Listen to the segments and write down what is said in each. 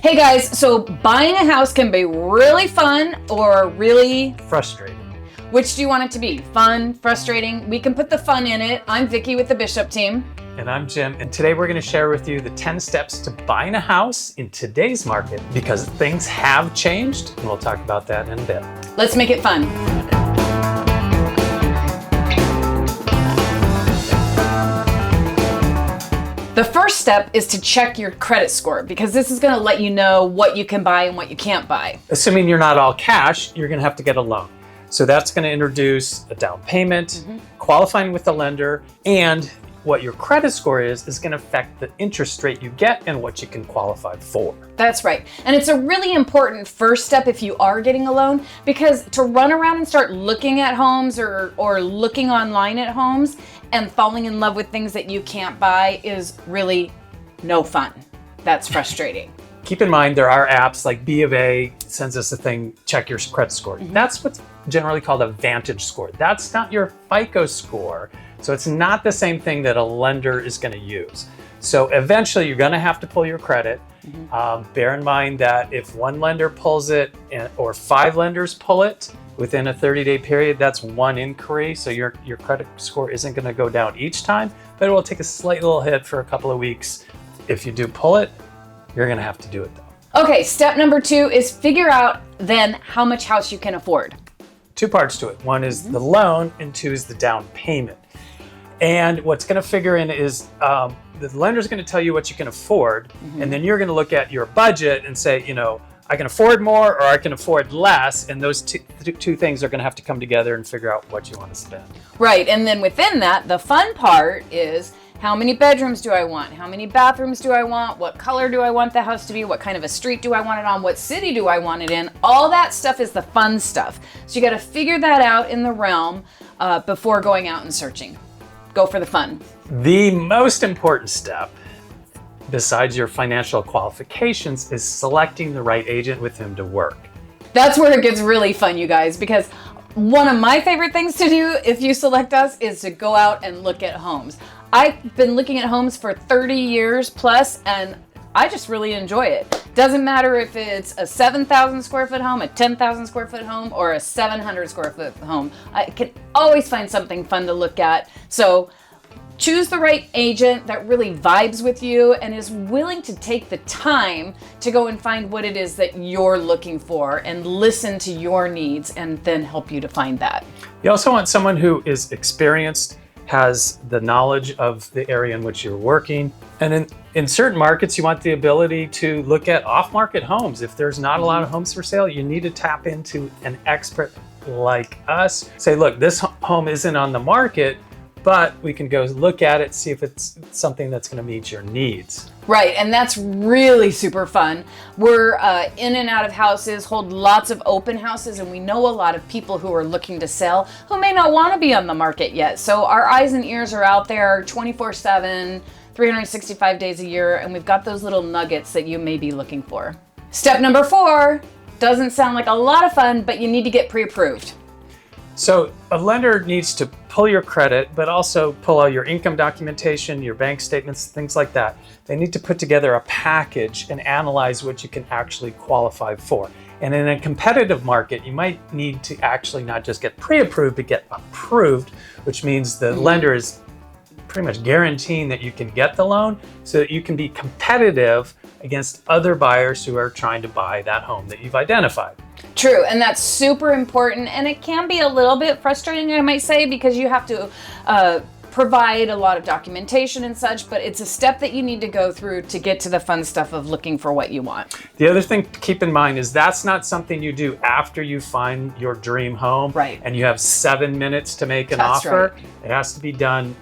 Hey guys, so buying a house can be really fun or really frustrating. Which do you want it to be? Fun, frustrating? We can put the fun in it. I'm Vickie with the Bishop team. And I'm Jim, and today we're going to share with you the 10 steps to buying a house in today's market because things have changed, and we'll talk about that in a bit. Let's make it fun. The first step is to check your credit score because this is going to let you know what you can buy and what you can't buy. Assuming you're not all cash, you're going to have to get a loan. So that's going to introduce a down payment, qualifying with the lender, and what your credit score is going to affect the interest rate you get and what you can qualify for. That's right. And it's a really important first step if you are getting a loan, because to run around and start looking at homes or looking online at homes and falling in love with things that you can't buy is really no fun. That's frustrating. Keep in mind, there are apps like B of A sends us a thing, check your credit score. That's what's generally called a Vantage score. That's not your FICO score. So it's not the same thing that a lender is going to use. So eventually you're going to have to pull your credit. Bear in mind that if one lender pulls it or 5 lenders pull it within a 30-day period, that's one inquiry. So your credit score isn't going to go down each time, but it will take a slight little hit for a couple of weeks. If you do pull it, you're going to have to do it though. Okay, step number 2 is figure out then how much house you can afford. 2 parts to it. One is the loan and 2 is the down payment. And what's going to figure in is the lender's going to tell you what you can afford, and then you're going to look at your budget and say, you know, I can afford more or I can afford less, and those two things are going to have to come together and figure out what you want to spend. Right, and then within that, the fun part is how many bedrooms do I want? How many bathrooms do I want? What color do I want the house to be? What kind of a street do I want it on? What city do I want it in? All that stuff is the fun stuff. So you got to figure that out in the realm before going out and searching. Go for the fun. The most important step, besides your financial qualifications, is selecting the right agent with whom to work. That's where it gets really fun, you guys, because one of my favorite things to do if you select us is to go out and look at homes. I've been looking at homes for 30 years plus, and I just really enjoy it. Doesn't matter if it's a 7,000 square foot home, a 10,000 square foot home, or a 700 square foot home. I can always find something fun to look at. So choose the right agent that really vibes with you and is willing to take the time to go and find what it is that you're looking for and listen to your needs and then help you to find that. You also want someone who is experienced, has the knowledge of the area in which you're working. And in certain markets, you want the ability to look at off-market homes. If there's not a lot of homes for sale, you need to tap into an expert like us. Say, look, this home isn't on the market, but we can go look at it, see if it's something that's going to meet your needs. Right, and that's really super fun. We're in and out of houses, hold lots of open houses, and we know a lot of people who are looking to sell who may not want to be on the market yet. So our eyes and ears are out there 24/7, 365 days a year, and we've got those little nuggets that you may be looking for. Step number 4 doesn't sound like a lot of fun, but you need to get pre-approved. So a lender needs to pull your credit, but also pull out your income documentation, your bank statements, things like that. They need to put together a package and analyze what you can actually qualify for. And in a competitive market, you might need to actually not just get pre-approved, but get approved, which means the lender is pretty much guaranteeing that you can get the loan so that you can be competitive against other buyers who are trying to buy that home that you've identified. True, and that's super important, and it can be a little bit frustrating, I might say, because you have to provide a lot of documentation and such, but it's a step that you need to go through to get to the fun stuff of looking for what you want. The other thing to keep in mind is that's not something you do after you find your dream home, right, and you have 7 minutes to make an offer. Right. It has to be done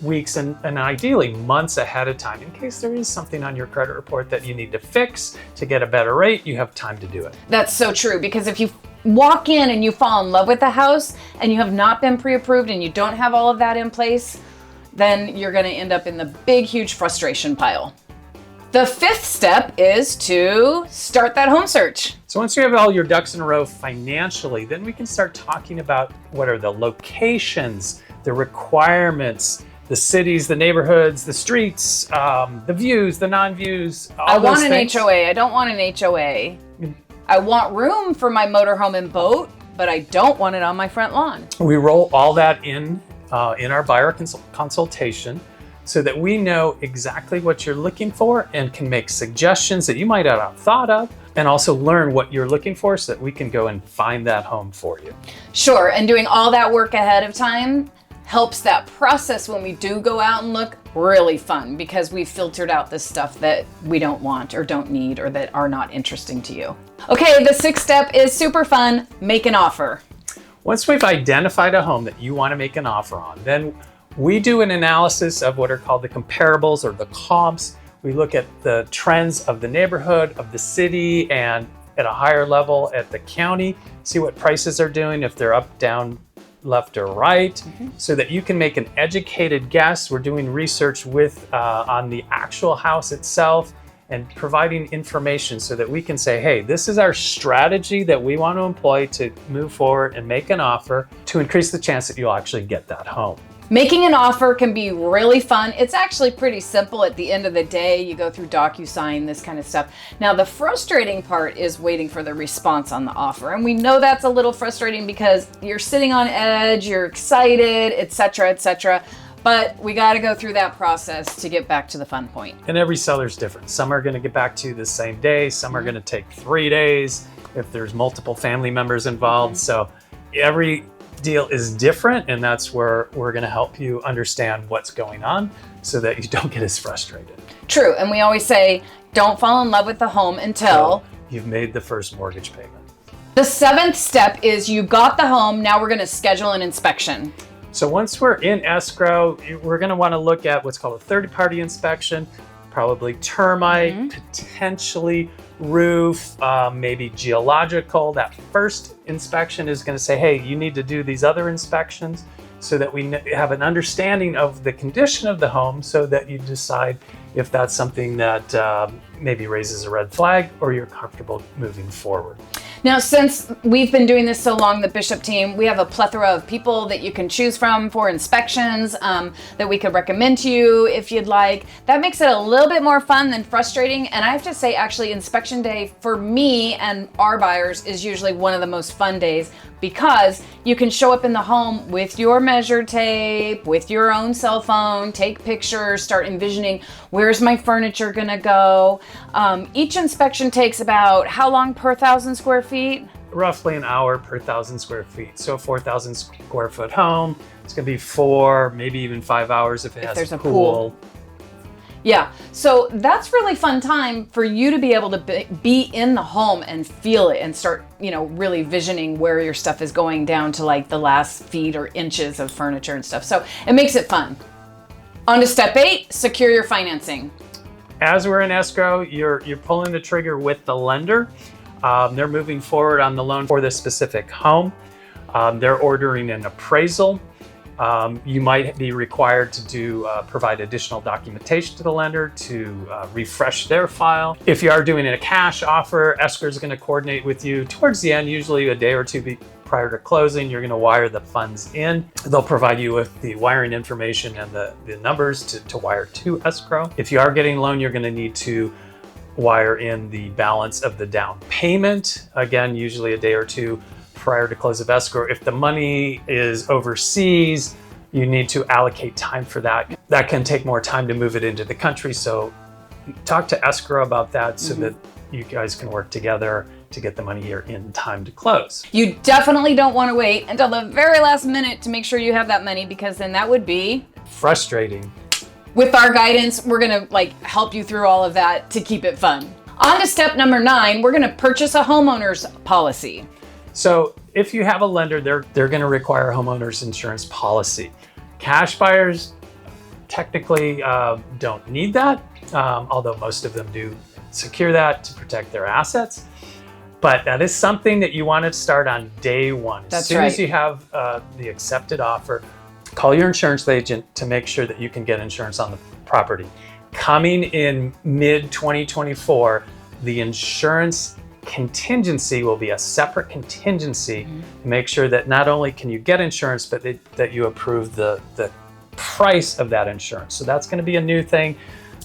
weeks and ideally months ahead of time in case there is something on your credit report that you need to fix to get a better rate. You have time to do it. That's so true, because if you walk in and you fall in love with the house and you have not been pre-approved and you don't have all of that in place, then you're going to end up in the big, huge frustration pile. The 5th step is to start that home search. So once you have all your ducks in a row financially, then we can start talking about what are the locations, the requirements, the cities, the neighborhoods, the streets, the views, the non-views. I want an HOA. I don't want an HOA. I want room for my motorhome and boat, but I don't want it on my front lawn. We roll all that in our buyer consultation so that we know exactly what you're looking for and can make suggestions that you might not have thought of, and also learn what you're looking for so that we can go and find that home for you. Sure, and doing all that work ahead of time helps that process when we do go out and look really fun, because we've filtered out the stuff that we don't want or don't need or that are not interesting to you. Okay, the sixth step is super fun. Make an offer. Once we've identified a home that you want to make an offer on, then we do an analysis of what are called the comparables or the comps. We look at the trends of the neighborhood, of the city, and at a higher level at the county, see what prices are doing, if they're up, down, left, or right, so that you can make an educated guess. We're doing research with on the actual house itself and providing information so that we can say, hey, this is our strategy that we want to employ to move forward and make an offer to increase the chance that you'll actually get that home. Making an offer can be really fun. It's actually pretty simple at the end of the day. You go through DocuSign, this kind of stuff. Now, the frustrating part is waiting for the response on the offer. And we know that's a little frustrating because you're sitting on edge, you're excited, etc., etc. But we got to go through that process to get back to the fun point. And every seller's different. Some are going to get back to you the same day. Some are going to take 3 days if there's multiple family members involved. So every deal is different, and that's where we're going to help you understand what's going on so that you don't get as frustrated. True, and we always say, don't fall in love with the home until you've made the first mortgage payment. The seventh step is you got the home, now we're going to schedule an inspection. So once we're in escrow, we're going to want to look at what's called a third-party inspection, probably termite, potentially roof, maybe geological. That first inspection is going to say, hey, you need to do these other inspections so that we have an understanding of the condition of the home so that you decide if that's something that maybe raises a red flag or you're comfortable moving forward. Now, since we've been doing this so long, the Bishop team, we have a plethora of people that you can choose from for inspections that we could recommend to you if you'd like. That makes it a little bit more fun than frustrating. And I have to say, actually, inspection day for me and our buyers is usually one of the most fun days because you can show up in the home with your measure tape, with your own cell phone, take pictures, start envisioning where's my furniture gonna go. Each inspection takes about how long per 1,000 square feet? Roughly an hour per 1,000 square feet. So a 4,000 square foot home, it's gonna be 4, maybe even 5 hours if it has a pool. Yeah, so that's really fun time for you to be able to be in the home and feel it and start, really visioning where your stuff is going down to like the last feet or inches of furniture and stuff. So it makes it fun. On to step 8, secure your financing. As we're in escrow, you're pulling the trigger with the lender. They're moving forward on the loan for this specific home. They're ordering an appraisal. You might be required to provide additional documentation to the lender to refresh their file. If you are doing a cash offer, escrow is going to coordinate with you towards the end, usually a day or two prior to closing. You're going to wire the funds in. They'll provide you with the wiring information and the numbers to wire to escrow. If you are getting a loan, you're going to need to wire in the balance of the down payment. Again, usually a day or two prior to close of escrow. If the money is overseas, you need to allocate time for that. That can take more time to move it into the country. So talk to escrow about that so that you guys can work together to get the money here in time to close. You definitely don't want to wait until the very last minute to make sure you have that money, because then that would be frustrating. With our guidance, we're going to help you through all of that to keep it fun. On to step number 9, we're going to purchase a homeowner's policy. So if you have a lender, they're going to require a homeowner's insurance policy. Cash buyers technically don't need that, although most of them do secure that to protect their assets. But that is something that you want to start on day one. As soon as you have the accepted offer, call your insurance agent to make sure that you can get insurance on the property. Coming in mid-2024, the insurance contingency will be a separate contingency to make sure that not only can you get insurance, but that you approve the price of that insurance. So that's going to be a new thing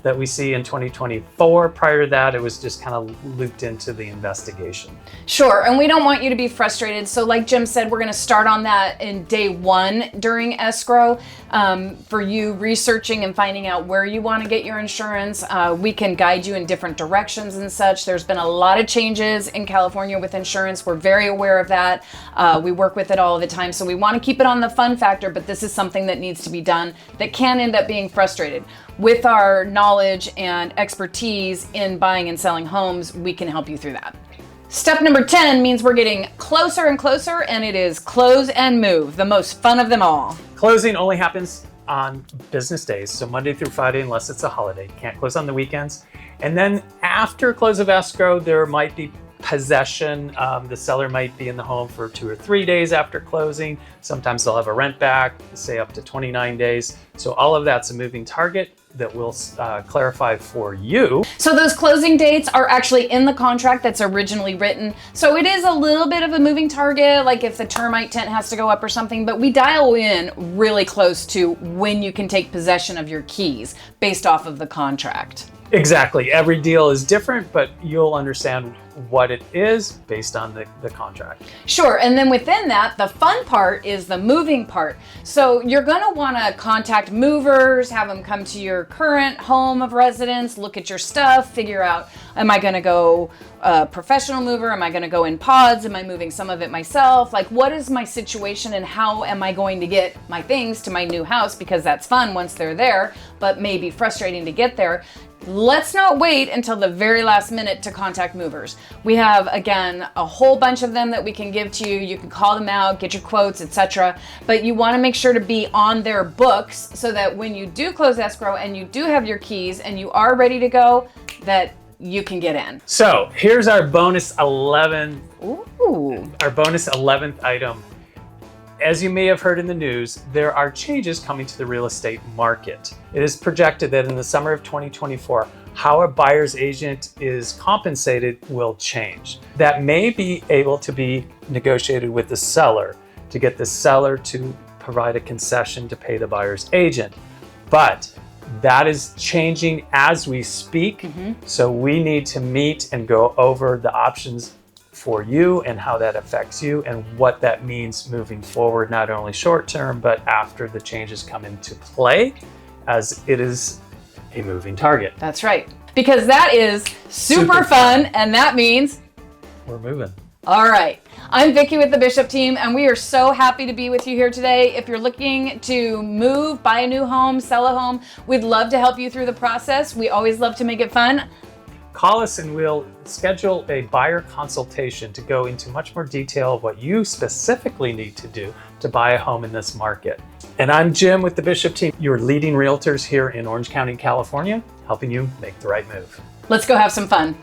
that we see in 2024. Prior to that, it was just kind of looped into the investigation. Sure, and we don't want you to be frustrated. So like Jim said, we're going to start on that in day one during escrow for you researching and finding out where you want to get your insurance. We can guide you in different directions and such. There's been a lot of changes in California with insurance. We're very aware of that. We work with it all the time. So we want to keep it on the fun factor, but this is something that needs to be done that can end up being frustrated. With our knowledge and expertise in buying and selling homes, we can help you through that. Step number 10 means we're getting closer and closer, and it is close and move, the most fun of them all. Closing only happens on business days, so Monday through Friday, unless it's a holiday. Can't close on the weekends. And then after close of escrow, there might be possession. The seller might be in the home for 2 or 3 days after closing. Sometimes they'll have a rent back, say up to 29 days. So all of that's a moving target that we'll clarify for you. So those closing dates are actually in the contract that's originally written. So it is a little bit of a moving target, like if the termite tent has to go up or something, but we dial in really close to when you can take possession of your keys based off of the contract. Exactly. Every deal is different, but you'll understand what it is based on the contract. Sure. And then within that, the fun part is the moving part. So you're going to want to contact movers, have them come to your current home of residence, look at your stuff, figure out, am I going to go professional mover? Am I going to go in pods? Am I moving some of it myself? Like, what is my situation and how am I going to get my things to my new house? Because that's fun once they're there, but maybe frustrating to get there. Let's not wait until the very last minute to contact movers. We have, again, a whole bunch of them that we can give to you. You can call them out, get your quotes, etc. But you want to make sure to be on their books so that when you do close escrow and you do have your keys and you are ready to go, that you can get in. So here's our bonus 11. Ooh. Our bonus 11th item. As you may have heard in the news, there are changes coming to the real estate market. It is projected that in the summer of 2024, how a buyer's agent is compensated will change. That may be able to be negotiated with the seller to get the seller to provide a concession to pay the buyer's agent. But that is changing as we speak. So we need to meet and go over the options for you and how that affects you and what that means moving forward, not only short term, but after the changes come into play, as it is a moving target. That's right. Because that is super fun, and that means we're moving. All right. I'm Vickie with the Bishop team, and we are so happy to be with you here today. If you're looking to move, buy a new home, sell a home, we'd love to help you through the process. We always love to make it fun. Call us and we'll schedule a buyer consultation to go into much more detail of what you specifically need to do to buy a home in this market. And I'm Jim with the Bishop team, your leading realtors here in Orange County, California, helping you make the right move. Let's go have some fun.